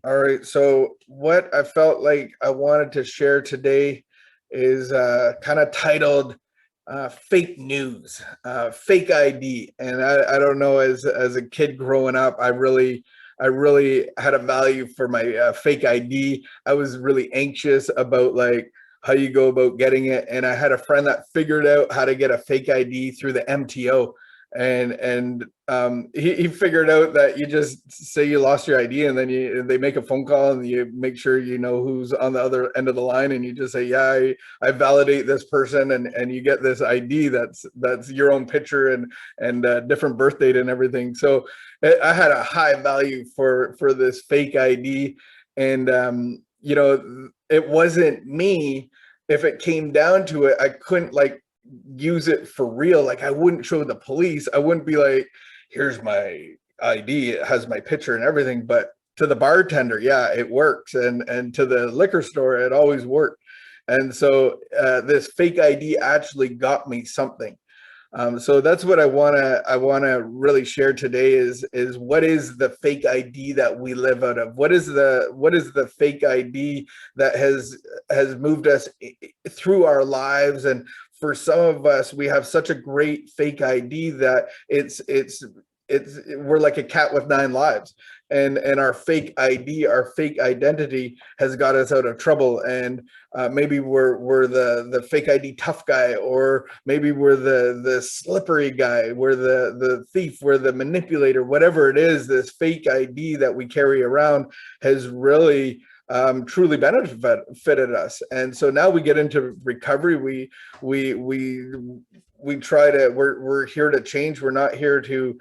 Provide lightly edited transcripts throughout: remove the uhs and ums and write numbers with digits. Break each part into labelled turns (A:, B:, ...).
A: All right. So what I felt like I wanted to share today is kind of titled "Fake News," fake ID. And I don't know, as a kid growing up, I really had a value for my fake ID. I was really anxious about like how you go about getting it, and I had a friend that figured out how to get a fake ID through the MTO. And he figured out that you just say you lost your ID, and then they make a phone call, and you make sure you know who's on the other end of the line, and you just say, yeah, I validate this person, and you get this ID that's your own picture and different birth date and everything. So I had a high value for this fake ID. And it wasn't me. If it came down to it, I couldn't like use it for real. Like, I wouldn't show the police. I wouldn't be like, here's my ID, it has my picture and everything. But to the bartender, yeah, it works. And to the liquor store, it always worked. And so this fake ID actually got me something. So that's what I wanna really share today is what is the fake ID that we live out of? What is the fake ID that has moved us through our lives? And for some of us, we have such a great fake ID that we're like a cat with nine lives. And our fake ID, our fake identity has got us out of trouble. And maybe we're the fake ID tough guy, or maybe we're the slippery guy, we're the thief, we're the manipulator. Whatever it is, this fake ID that we carry around has really truly benefited us. And so now we get into recovery. We try to, we're here to change. We're not here to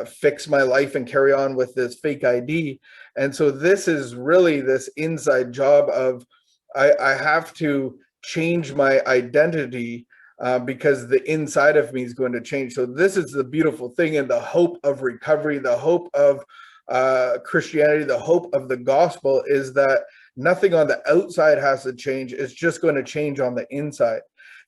A: fix my life and carry on with this fake ID. And so this is really this inside job of I have to change my identity because the inside of me is going to change. So this is the beautiful thing, and the hope of recovery, the hope of Christianity, the hope of the gospel is that nothing on the outside has to change. It's just going to change on the inside.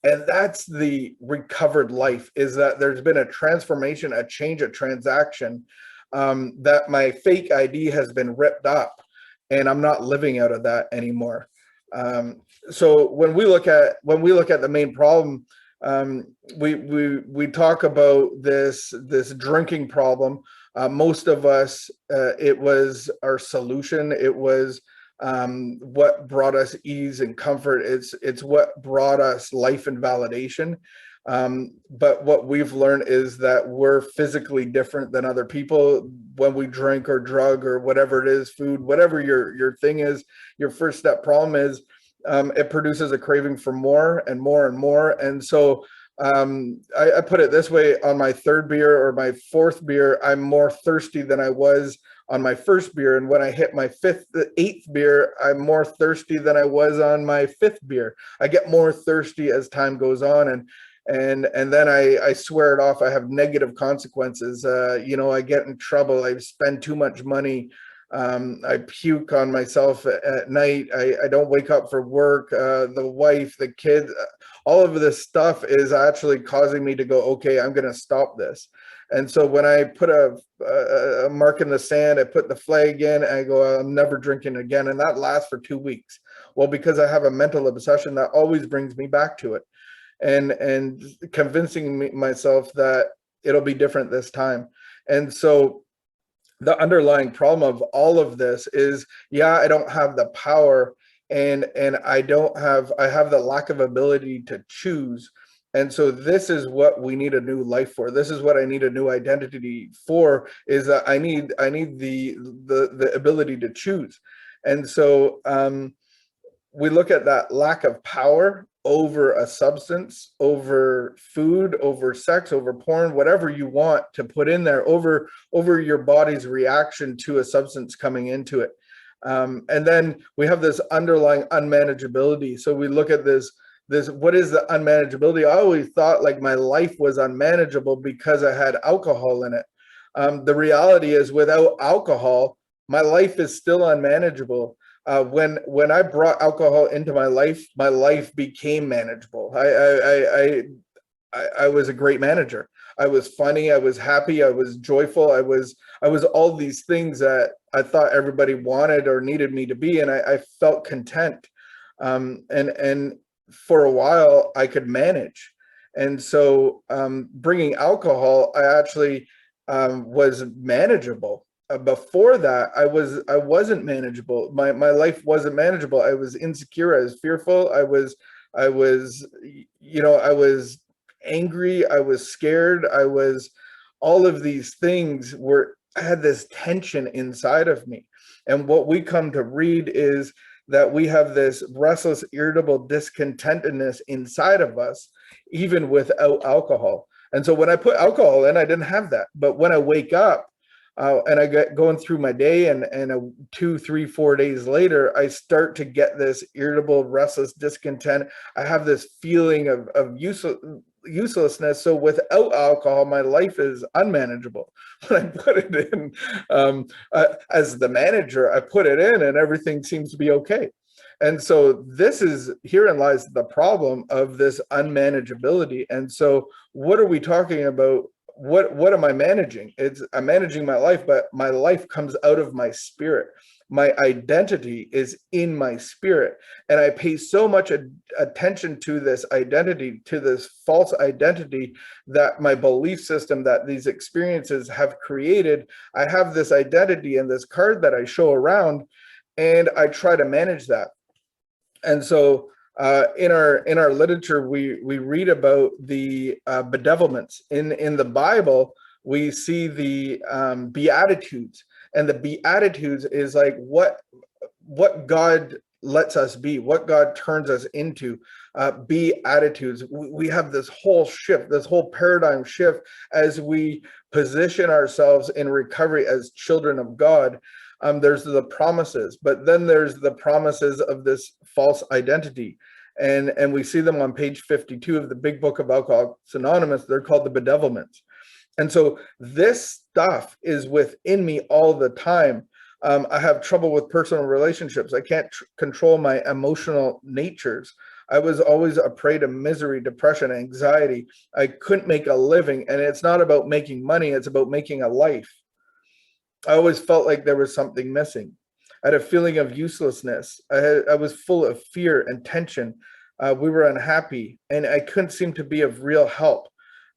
A: And that's the recovered life, is that there's been a transformation, a change, a transaction, that my fake ID has been ripped up, and I'm not living out of that anymore. So when we look at the main problem, we talk about this drinking problem. Most of us, it was our solution. It was what brought us ease and comfort. It's what brought us life and validation. But what we've learned is that we're physically different than other people when we drink or drug or whatever it is, food, whatever your thing is. Your first step problem is it produces a craving for more and more and more. And so I put it this way: on my third beer or my fourth beer, I'm more thirsty than I was on my first beer. And when I hit my eighth beer, I'm more thirsty than I was on my fifth beer. I get more thirsty as time goes on. And then I swear it off. I have negative consequences. I get in trouble. I spend too much money. I puke on myself at night. I don't wake up for work. The wife, the kids, all of this stuff is actually causing me to go, okay, I'm going to stop this. And so when I put a mark in the sand, I put the flag in, and I go, I'm never drinking again. And that lasts for 2 weeks. Well, because I have a mental obsession that always brings me back to it, and convincing myself that it'll be different this time. And so the underlying problem of all of this is, yeah, I don't have the power, and I have the lack of ability to choose. And so this is what we need a new life for. This is what I need a new identity for, is that I need the ability to choose. And so we look at that lack of power over a substance, over food, over sex, over porn, whatever you want to put in there, over your body's reaction to a substance coming into it. And then we have this underlying unmanageability. So we look at this, what is the unmanageability? I always thought like my life was unmanageable because I had alcohol in it. The reality is, without alcohol, my life is still unmanageable. When I brought alcohol into my life became manageable. I was a great manager. I was funny. I was happy. I was joyful. I was all these things that I thought everybody wanted or needed me to be, and I felt content. And for a while, I could manage. And so, bringing alcohol, I actually was manageable. Before that, I wasn't manageable. My life wasn't manageable. I was insecure. I was fearful. I was angry, I was scared, I was all of these things were I had this tension inside of me. And what we come to read is that we have this restless, irritable discontentedness inside of us, even without alcohol. And so when I put alcohol in, I didn't have that. But when I wake up, and I get going through my day, and 2, 3, 4 days later, I start to get this irritable, restless discontent. I have this feeling of uselessness. So without alcohol, my life is unmanageable. When I put it in, as the manager, I put it in, and everything seems to be okay. And so herein lies the problem of this unmanageability. And so what are we talking about? What am I managing? I'm managing my life, but my life comes out of my spirit. My identity is in my spirit, and I pay so much attention to this identity, to this false identity, that my belief system, that these experiences have created. I have this identity and this card that I show around, and I try to manage that. And so, in our literature, we read about the bedevilments in the Bible. We see the beatitudes, and the beatitudes is like what God lets us be, what God turns us into. Beatitudes. We have this whole shift, this whole paradigm shift, as we position ourselves in recovery as children of God. There's the promises, but then there's the promises of this false identity. And we see them on page 52 of the Big Book of Alcoholics Anonymous. They're called the bedevilments. And so this stuff is within me all the time. I have trouble with personal relationships. I can't control my emotional natures. I was always a prey to misery, depression, anxiety. I couldn't make a living. And it's not about making money, it's about making a life. I always felt like there was something missing. I had a feeling of uselessness. I was full of fear and tension. We were unhappy, and I couldn't seem to be of real help.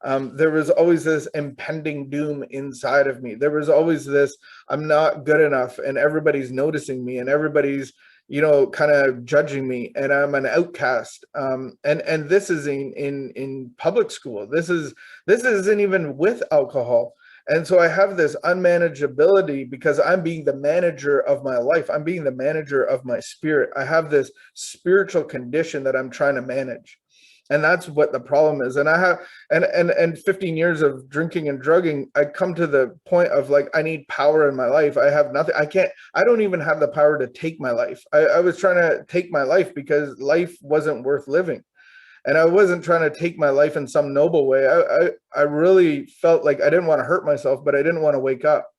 A: There was always this impending doom inside of me. There was always this, I'm not good enough, and everybody's noticing me, and everybody's, kind of judging me, and I'm an outcast. And this is in public school. This isn't even with alcohol. And so I have this unmanageability because I'm being the manager of my life. I'm being the manager of my spirit. I have this spiritual condition that I'm trying to manage. And that's what the problem is. And I have, and 15 years of drinking and drugging, I come to the point of like, I need power in my life. I have nothing. I don't even have the power to take my life. I was trying to take my life because life wasn't worth living. And I wasn't trying to take my life in some noble way. I really felt like I didn't want to hurt myself, but I didn't want to wake up.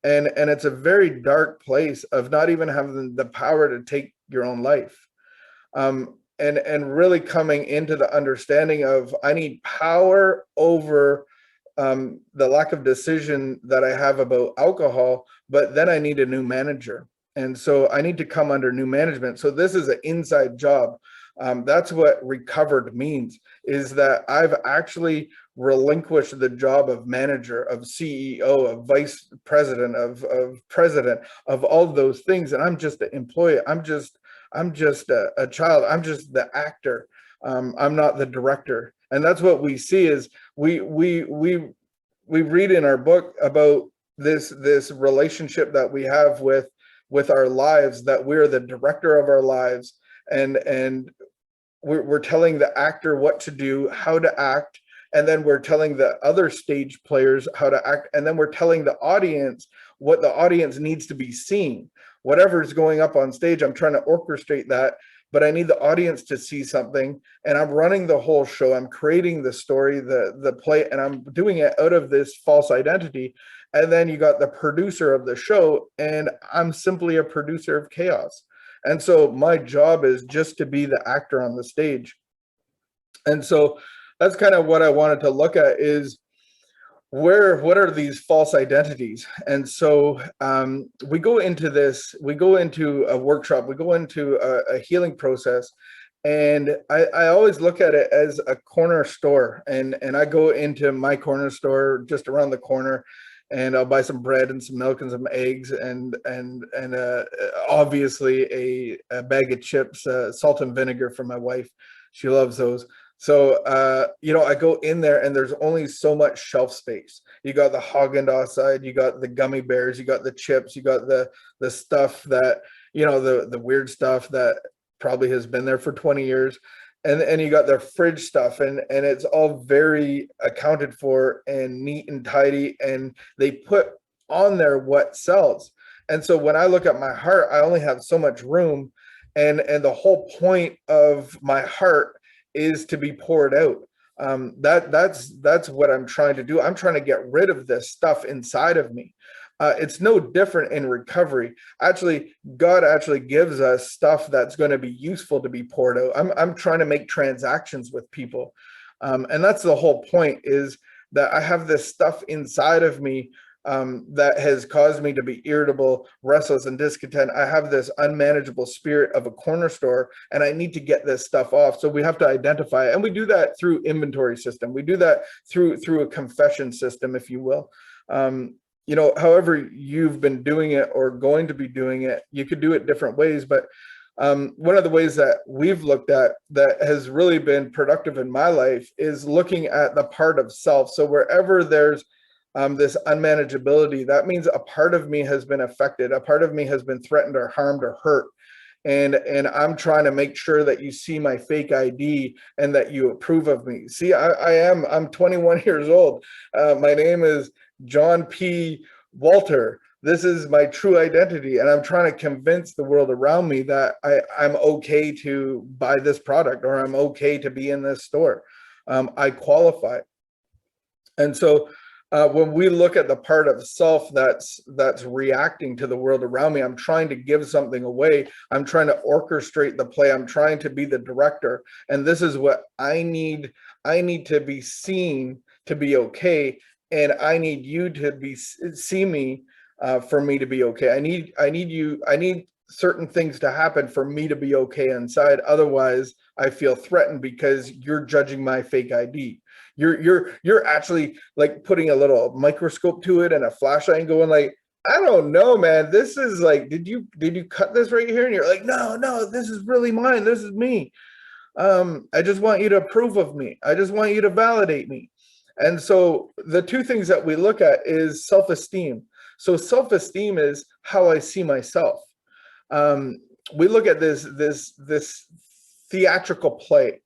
A: And it's a very dark place of not even having the power to take your own life. And really coming into the understanding of I need power over the lack of decision that I have about alcohol, but then I need a new manager. And so I need to come under new management. So this is an inside job. That's what recovered means, is that I've actually relinquished the job of manager, of CEO, of vice president, of president, of all those things. And I'm just an employee. I'm just a child. I'm just the actor. I'm not the director. And that's what we see is we read in our book about this relationship that we have with our lives, that we're the director of our lives, and we're telling the actor what to do, how to act, and then we're telling the other stage players how to act, and then we're telling the audience what the audience needs to be seeing. Whatever's going up on stage, I'm trying to orchestrate that, but I need the audience to see something, and I'm running the whole show. I'm creating the story, the play, and I'm doing it out of this false identity. And then you got the producer of the show, and I'm simply a producer of chaos. And so my job is just to be the actor on the stage. And so that's kind of what I wanted to look at is what are these false identities. And so we go into a workshop, we go into a healing process, and I always look at it as a corner store, and I go into my corner store just around the corner, and I'll buy some bread and some milk and some eggs and obviously a bag of chips, salt and vinegar for my wife. She loves those. So, I go in there and there's only so much shelf space. You got the Haagen-Dazs side, you got the gummy bears, you got the chips, you got the stuff that, the weird stuff that probably has been there for 20 years. And you got their fridge stuff, and it's all very accounted for and neat and tidy, and they put on there what sells. And so when I look at my heart, I only have so much room, and the whole point of my heart is to be poured out. That's what I'm trying to do. I'm trying to get rid of this stuff inside of me. It's no different in recovery. Actually, God actually gives us stuff that's going to be useful to be poured out. I'm trying to make transactions with people. And that's the whole point, is that I have this stuff inside of me that has caused me to be irritable, restless, and discontent. I have this unmanageable spirit of a corner store, and I need to get this stuff off. So we have to identify it. And we do that through inventory system. We do that through a confession system, if you will. However you've been doing it or going to be doing it, you could do it different ways. But one of the ways that we've looked at that has really been productive in my life is looking at the part of self. So wherever there's this unmanageability, that means a part of me has been affected. A part of me has been threatened or harmed or hurt. And I'm trying to make sure that you see my fake ID and that you approve of me. See, I'm 21 years old. My name is John P. Walter. This is my true identity. And I'm trying to convince the world around me that I'm okay to buy this product, or I'm okay to be in this store. I qualify. And so when we look at the part of self that's reacting to the world around me, I'm trying to give something away. I'm trying to orchestrate the play. I'm trying to be the director. And this is what I need. I need to be seen to be okay. And I need you to see me for me to be okay. I need certain things to happen for me to be okay inside. Otherwise, I feel threatened because you're judging my fake ID. You're actually like putting a little microscope to it and a flashlight and going like, I don't know, man. This is like, did you cut this right here? And you're like, no, this is really mine. This is me. I just want you to approve of me. I just want you to validate me. And so the two things that we look at is self-esteem. So self-esteem is how I see myself. We look at this theatrical play.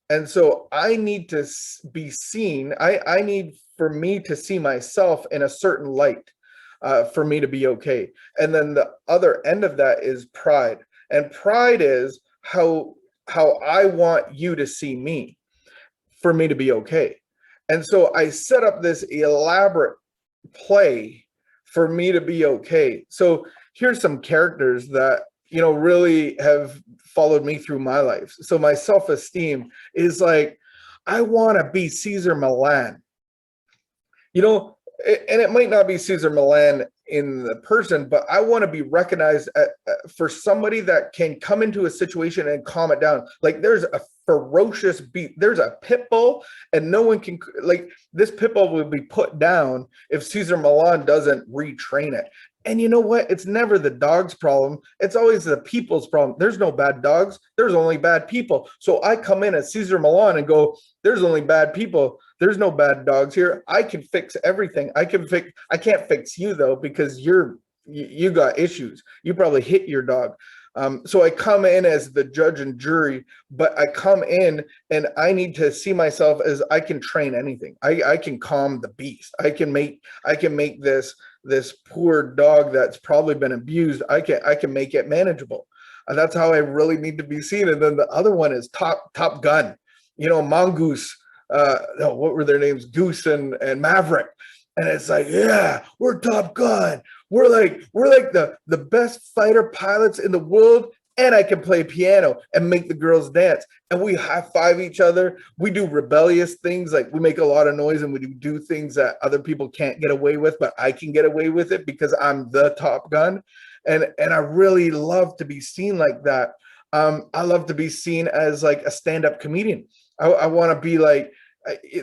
A: And so I need to be seen. I need for me to see myself in a certain light for me to be okay. And then the other end of that is pride. And pride is how I want you to see me for me to be okay. And so I set up this elaborate play for me to be okay. So here's some characters that, really have followed me through my life. So my self-esteem is like, I want to be Caesar Milan. And it might not be Caesar Milan in the person, but I want to be recognized for somebody that can come into a situation and calm it down. Like there's a ferocious beat. There's a pit bull, and no one can, like, this pit bull will be put down if Caesar Milan doesn't retrain it. And you know what? It's never the dog's problem. It's always the people's problem. There's no bad dogs. There's only bad people. So I come in as Caesar Milan and go, there's only bad people. There's no bad dogs here. I can fix everything. I can't fix you though, because you got issues. You probably hit your dog. So I come in as the judge and jury, but I come in and I need to see myself as I can train anything. I can calm the beast. I can make this poor dog that's probably been abused. I can make it manageable. And that's how I really need to be seen. And then the other one is Top Gun, Mongoose. What were their names? Goose and Maverick. And it's like, yeah, we're Top Gun. We're like the best fighter pilots in the world, and I can play piano and make the girls dance. And we high five each other. We do rebellious things, like we make a lot of noise and we do things that other people can't get away with, but I can get away with it because I'm the top gun. And I really love to be seen like that. I love to be seen as like a stand-up comedian. I want to be like,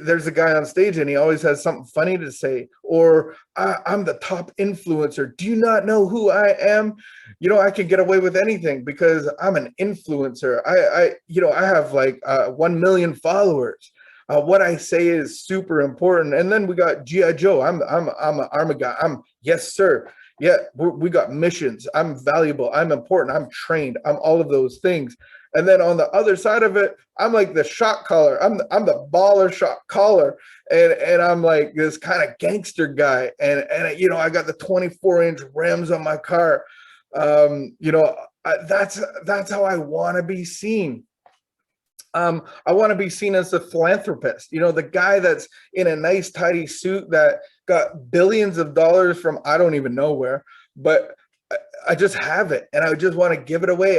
A: there's a guy on stage and he always has something funny to say, or I'm the top influencer. Do you not know who I am? You know, I can get away with anything because I'm an influencer. I have like 1 million followers. What I say is super important. And then we got G.I. Joe. I'm an army guy. I'm, yes, sir. Yeah, we got missions. I'm valuable. I'm important. I'm trained. I'm all of those things. And then on the other side of it, I'm like the shot caller. I'm the baller shot caller, and I'm like this kind of gangster guy. And I got the 24-inch rims on my car. That's how I want to be seen. I want to be seen as a philanthropist, the guy that's in a nice, tidy suit that got billions of dollars from I don't even know where, but I just have it and I just want to give it away.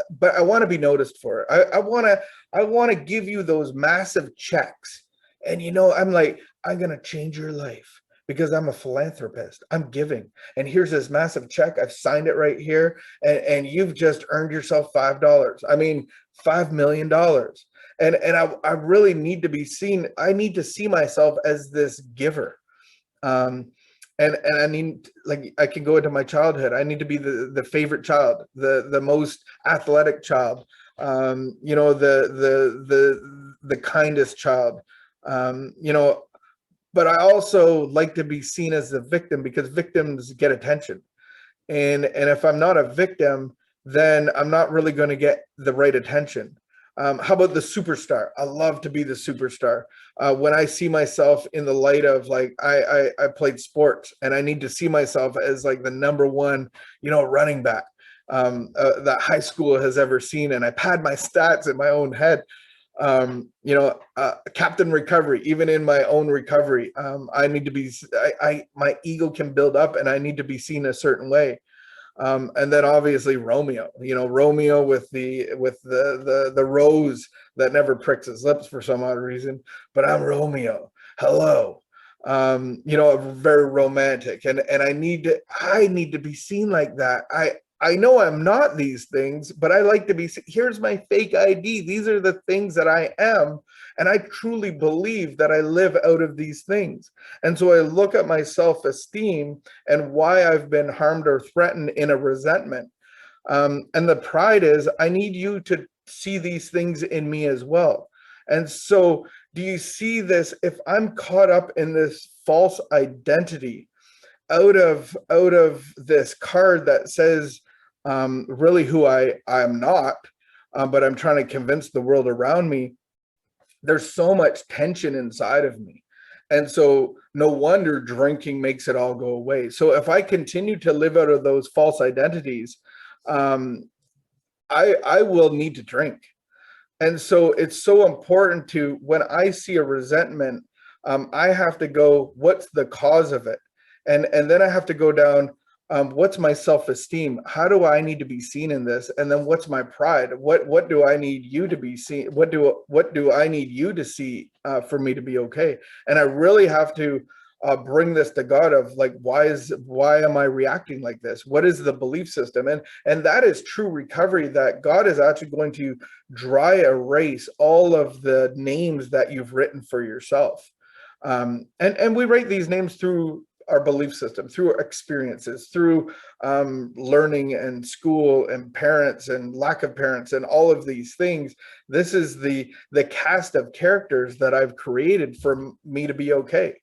A: But I want to be noticed for it. I want to give you those massive checks. And I'm like, I'm going to change your life because I'm a philanthropist. I'm giving. And here's this massive check. I've signed it right here. And you've just earned yourself $5. I mean, $5 million. And I really need to be seen. I need to see myself as this giver. And I need, like, I can go into my childhood. I need to be the favorite child, the most athletic child, the kindest child, but I also like to be seen as the victim because victims get attention. And if I'm not a victim, then I'm not really going to get the right attention. How about the superstar? I love to be the superstar. When I see myself in the light of like, I played sports and I need to see myself as like the number one, running back that high school has ever seen. And I pad my stats in my own head. Captain recovery, even in my own recovery, I need to be, my ego can build up and I need to be seen a certain way. And then obviously Romeo with the rose that never pricks his lips for some odd reason, but I'm Romeo. Hello. Very romantic. And I need to be seen like that. I know I'm not these things, but I like to be, here's my fake ID. These are the things that I am. And I truly believe that I live out of these things. And so I look at my self-esteem and why I've been harmed or threatened in a resentment. And the pride is, I need you to see these things in me as well. And so do you see this? If I'm caught up in this false identity out of this card that says, really who I'm not, but I'm trying to convince the world around me, there's so much tension inside of me. And so no wonder drinking makes it all go away. So if I continue to live out of those false identities, I will need to drink. And so it's so important to, when I see a resentment, I have to go, what's the cause of it? And then I have to go down, what's my self-esteem? How do I need to be seen in this? And then what's my pride? What do I need you to be seen? What do I need you to see for me to be okay? And I really have to bring this to God of like, why am I reacting like this? What is the belief system? And that is true recovery, that God is actually going to dry erase all of the names that you've written for yourself. And we write these names through our belief system, through experiences, through learning and school and parents and lack of parents and all of these things. This is the cast of characters that I've created for me to be okay.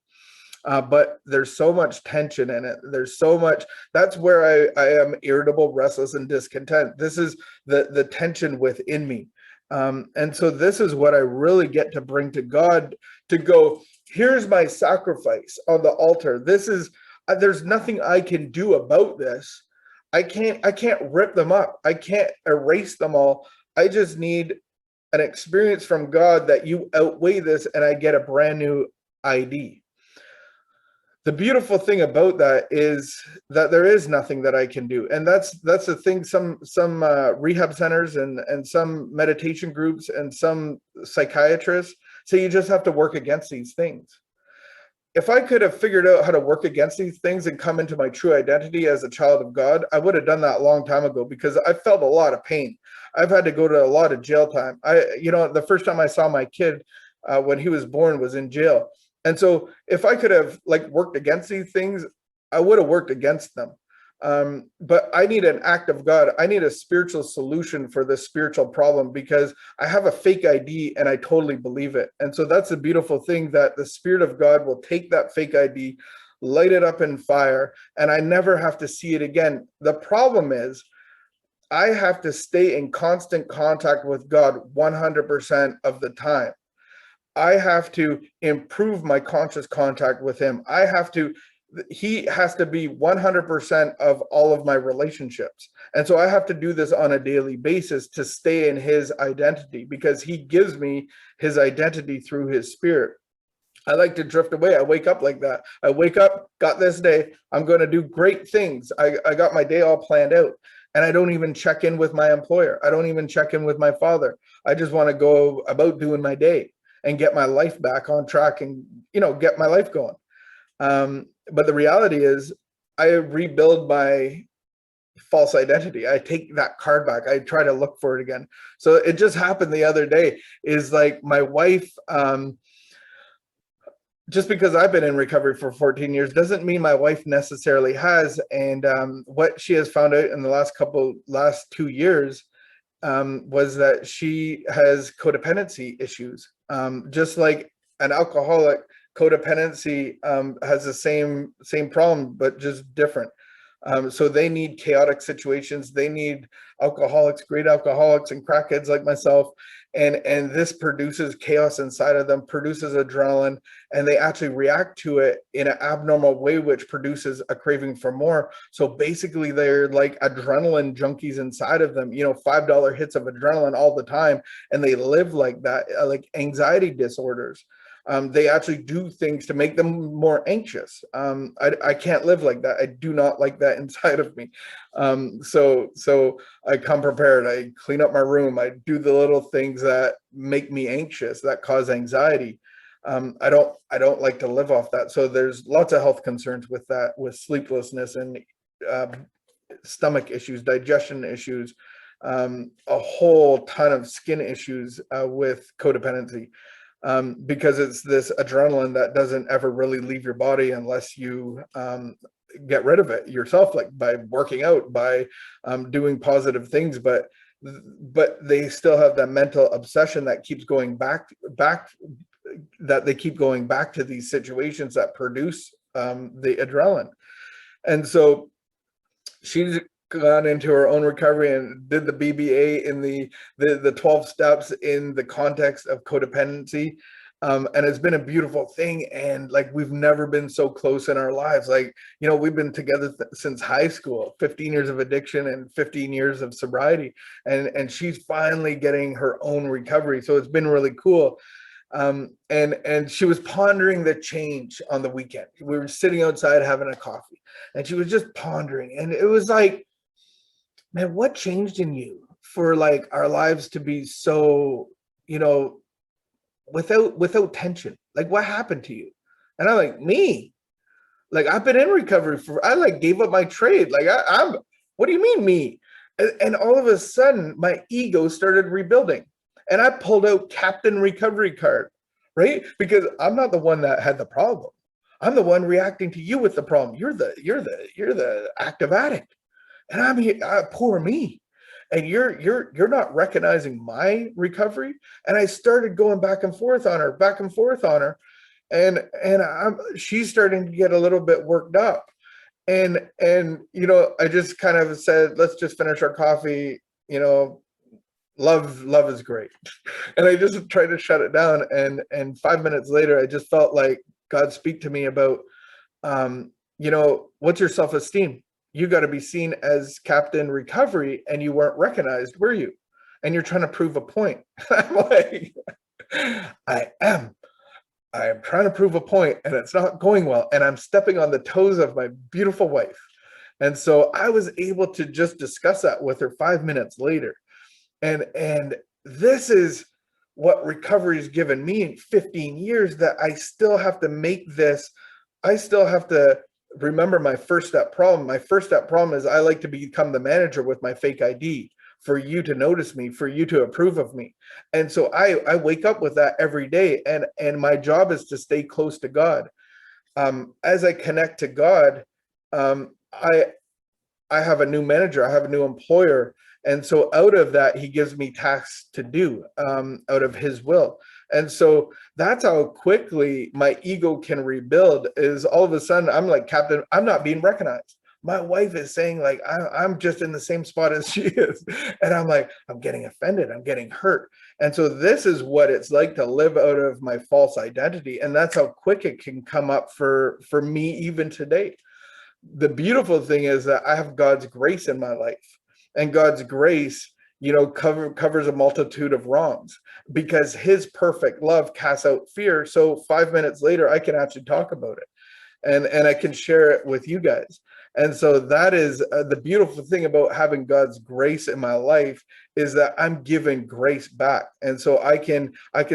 A: But there's so much tension in it. There's so much, that's where I am irritable, restless, and discontent. This is the tension within me. And so this is what I really get to bring to God, to go, here's my sacrifice on the altar. This is, there's nothing I can do about this. I can't rip them up. I can't erase them all. I just need an experience from God that you outweigh this and I get a brand new ID. The beautiful thing about that is that there is nothing that I can do, and that's the thing. Some rehab centers and some meditation groups and some psychiatrists say you just have to work against these things. If I could have figured out how to work against these things and come into my true identity as a child of God, I would have done that a long time ago, because I felt a lot of pain. I've had to go to a lot of jail time. The first time I saw my kid when he was born was in jail. And so if I could have like worked against these things, I would have worked against them. But I need an act of God. I need a spiritual solution for this spiritual problem, because I have a fake ID and I totally believe it. And so that's the beautiful thing, that the Spirit of God will take that fake ID, light it up in fire, and I never have to see it again. The problem is I have to stay in constant contact with God 100% of the time. I have to improve my conscious contact with him. He has to be 100% of all of my relationships. And so I have to do this on a daily basis to stay in his identity, because he gives me his identity through his Spirit. I like to drift away. I wake up like that. I wake up, got this day, I'm going to do great things. I got my day all planned out. And I don't even check in with my employer. I don't even check in with my father. I just want to go about doing my day and get my life back on track and, get my life going. But the reality is I rebuild my false identity. I take that card back. I try to look for it again. So it just happened the other day, is like my wife, just because I've been in recovery for 14 years doesn't mean my wife necessarily has. And what she has found out in the last 2 years was that she has codependency issues. Just like an alcoholic, codependency has the same problem, but just different. So they need chaotic situations. They need alcoholics, great alcoholics, and crackheads like myself. And this produces chaos inside of them, produces adrenaline, and they actually react to it in an abnormal way, which produces a craving for more. So basically, they're like adrenaline junkies inside of them, $5 hits of adrenaline all the time. And they live like that, like anxiety disorders. They actually do things to make them more anxious. I can't live like that. I do not like that inside of me. So I come prepared. I clean up my room. I do the little things that make me anxious, that cause anxiety. I don't like to live off that. So there's lots of health concerns with that, with sleeplessness and stomach issues, digestion issues, a whole ton of skin issues with codependency. Because it's this adrenaline that doesn't ever really leave your body unless you get rid of it yourself, like by working out, by doing positive things. But they still have that mental obsession that keeps going back, that they keep going back to these situations that produce the adrenaline. And so she's gone into her own recovery and did the BBA in the 12 steps in the context of codependency. And it's been a beautiful thing. And like, we've never been so close in our lives. Like, we've been together since high school, 15 years of addiction and 15 years of sobriety. And she's finally getting her own recovery. So it's been really cool. And she was pondering the change on the weekend. We were sitting outside having a coffee, and she was just pondering. And it was like, man, what changed in you for like our lives to be so, without tension? Like, what happened to you? And I'm like, me? Like, I've been in recovery I like gave up my trade. Like I'm, what do you mean me? And all of a sudden my ego started rebuilding, and I pulled out Captain Recovery card, right? Because I'm not the one that had the problem. I'm the one reacting to you with the problem. You're the active addict. And I'm here, poor me. And you're not recognizing my recovery. And I started going back and forth on her, and she's starting to get a little bit worked up. And I just kind of said, let's just finish our coffee. Love is great. And I just tried to shut it down. And 5 minutes later, I just felt like God speak to me about, what's your self-esteem? You got to be seen as Captain Recovery, and you weren't recognized, were you? And you're trying to prove a point. I'm like, I am. I am trying to prove a point and it's not going well. And I'm stepping on the toes of my beautiful wife. And so I was able to just discuss that with her 5 minutes later. And this is what recovery's given me in 15 years, that I still have to make this. I still have to remember my first step problem. My first step problem is I like to become the manager with my fake ID, for you to notice me, for you to approve of me. And so I wake up with that every day. And my job is to stay close to God. As I connect to God, um, I I have a new manager, I have a new employer. And so out of that, he gives me tasks to do, out of his will. And so that's how quickly my ego can rebuild. Is all of a sudden I'm like, Captain, I'm not being recognized. My wife is saying like, I'm just in the same spot as she is. And I'm like, I'm getting offended, I'm getting hurt. And so this is what it's like to live out of my false identity. And that's how quick it can come up for me even today. The beautiful thing is that I have God's grace in my life, and God's grace, covers a multitude of wrongs, because his perfect love casts out fear. So 5 minutes later, I can actually talk about it, and I can share it with you guys. And so that is the beautiful thing about having God's grace in my life, is that I'm given grace back. And so I can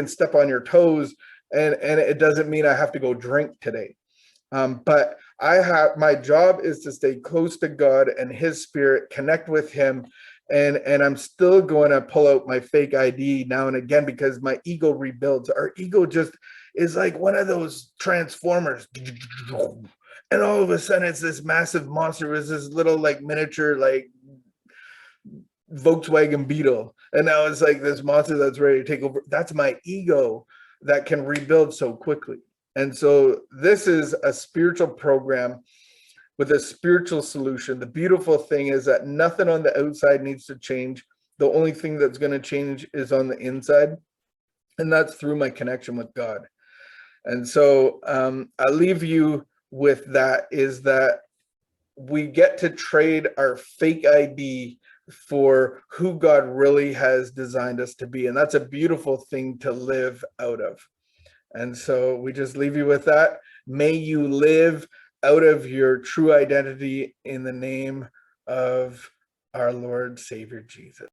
A: step on your toes, and it doesn't mean I have to go drink today. But my job is to stay close to God and his spirit, connect with him. And I'm still going to pull out my fake ID now and again, because my ego rebuilds. Our ego just is like one of those transformers. And all of a sudden it's this massive monster with this little like miniature, like Volkswagen Beetle. And now it's like this monster that's ready to take over. That's my ego that can rebuild so quickly. And so this is a spiritual program with a spiritual solution. The beautiful thing is that nothing on the outside needs to change. The only thing that's going to change is on the inside. And that's through my connection with God. And so I leave you with that, is that we get to trade our fake ID for who God really has designed us to be. And that's a beautiful thing to live out of. And so we just leave you with that. May you live out of your true identity in the name of our Lord Savior Jesus.